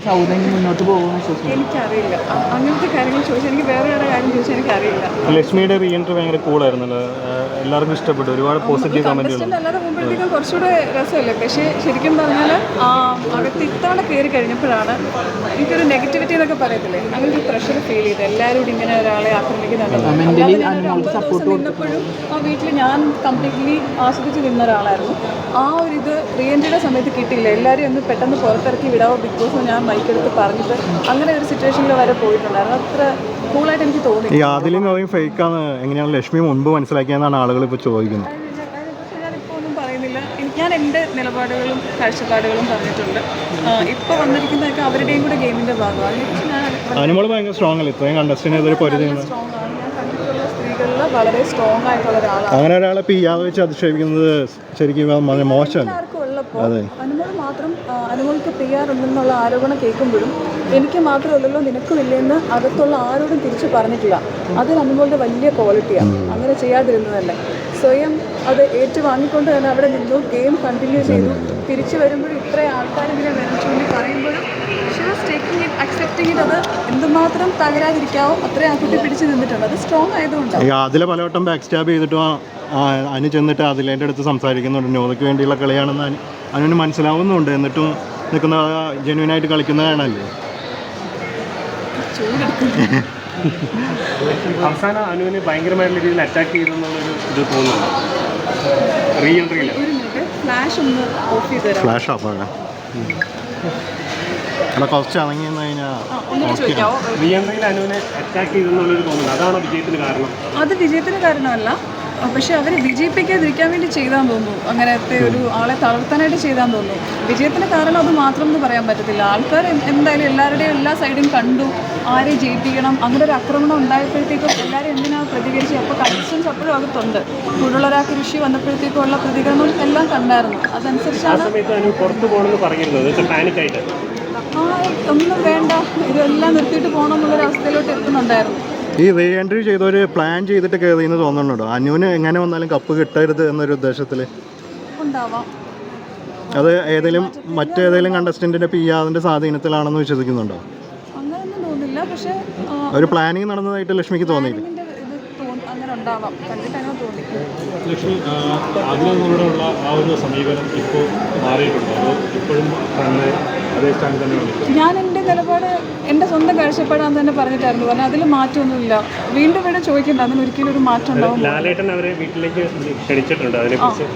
സൗദാനി മുന്നോട്ട് പോകുമെന്ന് വിശ്വസിക്കുന്നു. എനിക്കറിയില്ല, അങ്ങനത്തെ കാര്യങ്ങൾ ചോദിച്ചാൽ എനിക്ക് വേറെ വേറെ കാര്യം ചോദിച്ചാൽ എനിക്കറിയില്ല. ലക്ഷ്മിയുടെ റീ എൻട്രി ഭയങ്കര കൂളായിരുന്നല്ലോ, എല്ലാവർക്കും ഇഷ്ടപ്പെട്ടു, ഒരുപാട് പോസിറ്റീവ് കമന്റുകൾ. അല്ലാതെ പോകുമ്പോഴത്തേക്കും കുറച്ചുകൂടെ രസമല്ലേ. പക്ഷേ ശരിക്കും പറഞ്ഞാൽ അകത്ത് ഇത്തവണ കയറി കഴിഞ്ഞപ്പോഴാണ് എനിക്കൊരു നെഗറ്റിവിറ്റി എന്നൊക്കെ പറയത്തില്ലേ, അങ്ങനെ ഒരു പ്രഷർ ഫീൽ ചെയ്ത് എല്ലാവരും ഇങ്ങനെ ഒരാളെ ആക്രമിക്കുന്നുണ്ടല്ലോ. നിന്നപ്പോഴും ആ വീട്ടിൽ ഞാൻ കംപ്ലീറ്റ്ലി ആസ്വദിച്ച് നിന്ന ഒരാളായിരുന്നു. ആ ഒരു ഇത് റീ എൻട്രിയുടെ സമയത്ത് കിട്ടിയില്ല. എല്ലാവരും ഒന്ന് പെട്ടെന്ന് പുറത്തിറക്കി വിടാവോ ബിഗ് ബോസ് ഞാൻ മൈക്കെടുത്ത് പറഞ്ഞിട്ട് അങ്ങനെ ഒരു സിറ്റുവേഷനിൽ വരെ പോയിട്ടുണ്ടായിരുന്നു. അത്ര കൂളായിട്ട് എനിക്ക് തോന്നി. ഈ ആദിലും ഗോയും ഫേക്കാണ് എങ്ങനെയാണ് ലക്ഷ്മി മുൻപ് മനസ്സിലാക്കിയെന്നാണ് ആളുകൾ ഇപ്പോൾ ചോദിക്കുന്നത്. ഞാനിപ്പോൾ ഒന്നും പറയുന്നില്ല. ഞാൻ എൻ്റെ നിലപാടുകളും കാഴ്ചപ്പാടുകളും പറഞ്ഞിട്ടുണ്ട്. ഇപ്പോൾ വന്നിരിക്കുന്നതൊക്കെ അവരുടെയും കൂടെ ഗെയിമിൻ്റെ ഭാഗമാണ്. അനുമോൾ ഭയങ്കര സ്ട്രോങ് അല്ലേ, ഇത്രയും കണ്ടസ്റ്റിന് എതിരെ പൊരുതി. സ്ത്രീകളിൽ വളരെ സ്ട്രോങ് ആയിട്ടുള്ള ഒരാളാണ്. അങ്ങനെ ഒരാളെ പിയാതെ വെച്ച് അധിക്ഷേപിക്കുന്നത് ശരിക്കും മോശമാണ്. അനുമോൾ മാത്രം, അനുമോൾക്ക് PR ഉണ്ടെന്നുള്ള ആരോപണം കേൾക്കുമ്പോഴും എനിക്ക് മാത്രമല്ലല്ലോ നിനക്കും ഇല്ലെന്ന് അകത്തുള്ള ആരോടും തിരിച്ചു പറഞ്ഞിട്ടില്ല. അതിൽ അനുമോളുടെ വലിയ ക്വാളിറ്റിയാണ്. അങ്ങനെ ചെയ്യാതിരുന്നതല്ലേ, സ്വയം അത് ഏറ്റുവാങ്ങിക്കൊണ്ട് തന്നെ അവിടെ നിന്നു, ഗെയിം കണ്ടിന്യൂ ചെയ്തു. തിരിച്ചു വരുമ്പോഴും ഇത്രയും ആൾക്കാർ ഇങ്ങനെ വരച്ചുകൊണ്ട് പറയുമ്പോഴും അക്സെപ്റ്റിംഗ് ഇറ്റ്, അത് എന്തുമാത്രം തകരാതിരിക്കാവോ അത്രയും ആ കുട്ടി പിടിച്ച് നിന്നിട്ടുണ്ട്. അത് സ്ട്രോങ് ആയതുകൊണ്ടാണ്. അതിലെ പലവട്ടം ബാക്ക് സ്റ്റാബ് ചെയ്തിട്ടും അനു ചെന്നിട്ട് അതിലേൻ്റെ അടുത്ത് സംസാരിക്കുന്നുണ്ട്. നോതയ്ക്ക് വേണ്ടിയുള്ള കളിയാണെന്ന് അനുവിന് മനസ്സിലാവുന്നുണ്ട്. എന്നിട്ടും നിൽക്കുന്ന ജെന്യൂനായിട്ട് കളിക്കുന്നതാണല്ലേ. അവസാനം അനുവിനെ ഭയങ്കരമായിട്ടുള്ള രീതിയിൽ അറ്റാക്ക് ചെയ്തെന്നുള്ളൊരു ഇത് തോന്നുന്നു. ഫ്ലാഷ് ഓഫാണ് കുറച്ച് ഇറങ്ങി കഴിഞ്ഞാൽ റീ എൻട്രിയിൽ അനുവിനെ അറ്റാക്ക് ചെയ്തെന്നുള്ളൊരു തോന്നുന്നു. അതാണോ വിജയത്തിന് കാരണം? അത് വിജയത്തിന് കാരണമല്ല, പക്ഷെ അവർ വിജയിപ്പിക്കാതിരിക്കാൻ വേണ്ടി ചെയ്താന്ന് തോന്നുന്നു. അങ്ങനത്തെ ഒരു ആളെ തളർത്താനായിട്ട് ചെയ്താന്ന് തോന്നുന്നു. വിജയത്തിന് കാരണം അത് മാത്രം എന്ന് പറയാൻ പറ്റത്തില്ല. ആൾക്കാർ എന്തായാലും എല്ലാവരുടെയും എല്ലാ സൈഡും കണ്ടു, ആരെ ജയിപ്പിക്കണം, അങ്ങനെ ഒരു ആക്രമണം ഉണ്ടായപ്പോഴത്തേക്കും എല്ലാവരും എന്തിനാണ് പ്രതികരിച്ചു. അപ്പോൾ കൺസേൺസ് അപ്പോഴും അകത്തുണ്ട്. കൂടുതൽ ഒരാൾക്ക് ഋഷി വന്നപ്പോഴത്തേക്കും ഉള്ള പ്രതികരണം എല്ലാം കണ്ടായിരുന്നു. അതനുസരിച്ചാണ് ഒന്നും വേണ്ട, ഇതെല്ലാം നിർത്തിയിട്ട് പോകണം എന്നുള്ളൊരവസ്ഥയിലോട്ട് എത്തുന്നുണ്ടായിരുന്നു. ഈ റീ എൻട്രി ചെയ്തൊരു പ്ലാൻ ചെയ്തിട്ട് കയറിയെന്ന് തോന്നുന്നുണ്ടോ? അനുവിന് എങ്ങനെ വന്നാലും കപ്പ് കിട്ടരുത് എന്നൊരു ഉദ്ദേശത്തിൽ ഉണ്ടാവാം. അത് മറ്റേതെങ്കിലും കണ്ടസ്റ്റന്റിന്റെ പിയാതിന്റെ സ്വാധീനത്തിലാണെന്ന് വിശ്വസിക്കുന്നുണ്ടോ? അങ്ങനെയൊന്നും തോന്നില്ല. പക്ഷേ ഒരു പ്ലാനിങ് നടന്നതായിട്ട് ലക്ഷ്മിക്ക് തോന്നിയില്ല. അങ്ങനെ ഉണ്ടാവാം, കണ്ടിട്ട് അങ്ങനെ തോന്നി. ലക്ഷ്മി, അതിനോടുള്ള ആ ഒരു സമീപനം ഇപ്പോൾ മാറിയിട്ടുണ്ടോ? അതോ ഇപ്പോഴും അതേ സ്ഥാനം തന്നെയാണ്? ഞാൻ എൻ്റെ നിലപാട്, എൻ്റെ സ്വന്തം കാഴ്ചപ്പാടാന്ന് തന്നെ പറഞ്ഞിട്ടായിരുന്നു. കാരണം അതിൽ മാറ്റമൊന്നുമില്ല. വീണ്ടും ഇവിടെ ചോദിക്കേണ്ട, അതിന് ഒരിക്കലും ഒരു മാറ്റം ഉണ്ടാവും. ലാലേട്ടൻ അവരെ വീട്ടിലേക്ക് ക്ഷണിച്ചിട്ടുണ്ട്. അതിനെക്കുറിച്ച്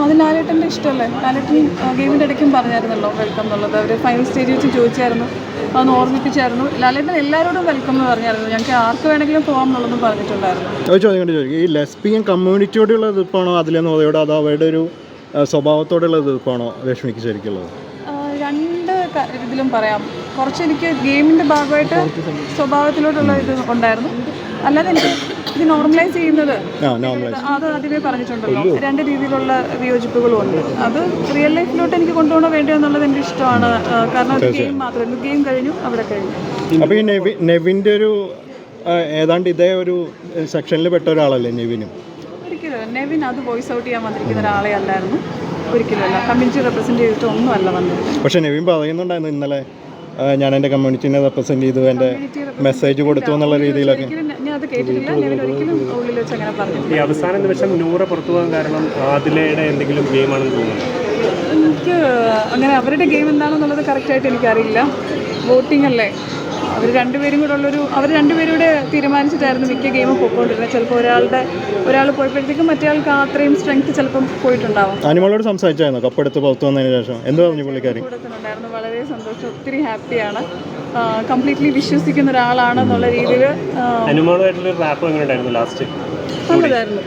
അത് ലാലേട്ടൻ്റെ ഇഷ്ടമല്ലേ. ലാലേട്ടൻ ഗെയിമിൻ്റെ ഇടയ്ക്കും പറഞ്ഞായിരുന്നല്ലോ വെൽക്കം എന്നുള്ളത്. അവർ ഫൈനൽ സ്റ്റേജിൽ വെച്ച് ചോദിച്ചായിരുന്നു, അതൊന്ന് ഓർമ്മിപ്പിച്ചായിരുന്നു. ലാലേട്ടൻ എല്ലാവരോടും വെൽക്കം എന്ന് പറഞ്ഞായിരുന്നു. ഞങ്ങൾക്ക് ആർക്ക് വേണമെങ്കിലും പോകാം എന്നുള്ളതും പറഞ്ഞിട്ടുണ്ടായിരുന്നു. ഈ ലെസ്ബിയൻ കമ്മ്യൂണിറ്റിയോടുള്ള എതിർപ്പാണോ അതിലെ നോതയോട്, അതോ അവരുടെ ഒരു സ്വഭാവത്തോടുള്ള എതിർപ്പാണോ ലക്ഷ്മിക്ക് ശരിക്കുള്ളത്? രണ്ട് ഇതിലും പറയാം. കുറച്ച് എനിക്ക് ഗെയിമിൻ്റെ ഭാഗമായിട്ട് സ്വഭാവത്തിലോട്ടുള്ള ഇത് ഉണ്ടായിരുന്നു. അല്ലാതെ എനിക്ക് ഇത് നോർമലൈസ് ചെയ്യുന്നത് അത് ആദ്യമേ പറഞ്ഞിട്ടുണ്ടല്ലോ, രണ്ട് രീതിയിലുള്ള വിയോജിപ്പുകളും ഉണ്ട്. അത് റിയൽ ലൈഫിലോട്ട് എനിക്ക് കൊണ്ടുപോകണോ വേണ്ടോ എന്നുള്ളത് എൻ്റെ ഇഷ്ടമാണ്. കാരണം അത് ഗെയിം മാത്രമല്ല, ഗെയിം കഴിഞ്ഞു, അവിടെ കഴിഞ്ഞു. അപ്പോൾ ഈ നെവിൻ്റെ ഒരു ഏതാണ്ട് ഇതേ ഒരു സെക്ഷനിൽ പെട്ട ഒരാളല്ലേ നെവിനും? ഒരിക്കലും നെവിൻ അത് വോയിസ് ഔട്ട് ചെയ്യാൻ വന്നിരിക്കുന്ന ഒരാളെ അല്ലായിരുന്നു. ഒരിക്കലുമല്ല. കമ്മ്യൂണിറ്റി റെപ്രസെൻറ്റ് ചെയ്തിട്ട് ഒന്നും അല്ല വന്നത്. പക്ഷേ നെവിൻ പറയുന്നുണ്ടായിരുന്നു ഇന്നലെ, ഞാൻ എൻ്റെ കമ്മ്യൂണിറ്റിനെ റെപ്രസെൻറ്റ് ചെയ്തു, എൻ്റെ മെസ്സേജ് കൊടുത്തു എന്നുള്ള രീതിയിലൊക്കെ. ഞാൻ അത് കേട്ടിട്ടില്ല. നെവിൻ ഒരിക്കലും ഉള്ളിൽ വെച്ച് അങ്ങനെ പറഞ്ഞു. ഈ അവസാന നിമിഷം നൂറ് പുറത്തു പോകാൻ കാരണം അതിലയുടെ എന്തെങ്കിലും ഗെയിമാണെന്ന് തോന്നുന്നു. എനിക്ക് അങ്ങനെ അവരുടെ ഗെയിം എന്താണെന്നുള്ളത് കറക്റ്റായിട്ട് എനിക്കറിയില്ല. വോട്ടിംഗ് അല്ലേ, അവർ രണ്ടുപേരും കൂടെ തീരുമാനിച്ചിട്ടായിരുന്നു മിക്ക ഗെയിമും പോയിക്കൊണ്ടിരുന്നത്. ചിലപ്പോൾ ഒരാൾ പോയപ്പോഴത്തേക്കും മറ്റേ ആൾക്ക് അത്രയും സ്ട്രെങ്ത് ചിലപ്പം പോയിട്ടുണ്ടാവും. അനുമോളോട് സംസാരിച്ചായിരുന്നു കപ്പെടുത്ത് പുറത്തു വന്നതിന് ശേഷം? എന്ത് പറഞ്ഞു പുള്ളിക്കാരി? കൊടുക്കുന്നുണ്ടായിരുന്നു. വളരെ സന്തോഷം, ഒത്തിരി ഹാപ്പിയാണ്, കംപ്ലീറ്റ്ലി വിശ്വസിക്കുന്ന ഒരാളാണെന്നുള്ള രീതിയിൽ. അനുമോളായിട്ടുള്ള റാപ്പ് എങ്ങനെ ഉണ്ടായിരുന്നു ലാസ്റ്റ്? നല്ലതായിരുന്നു.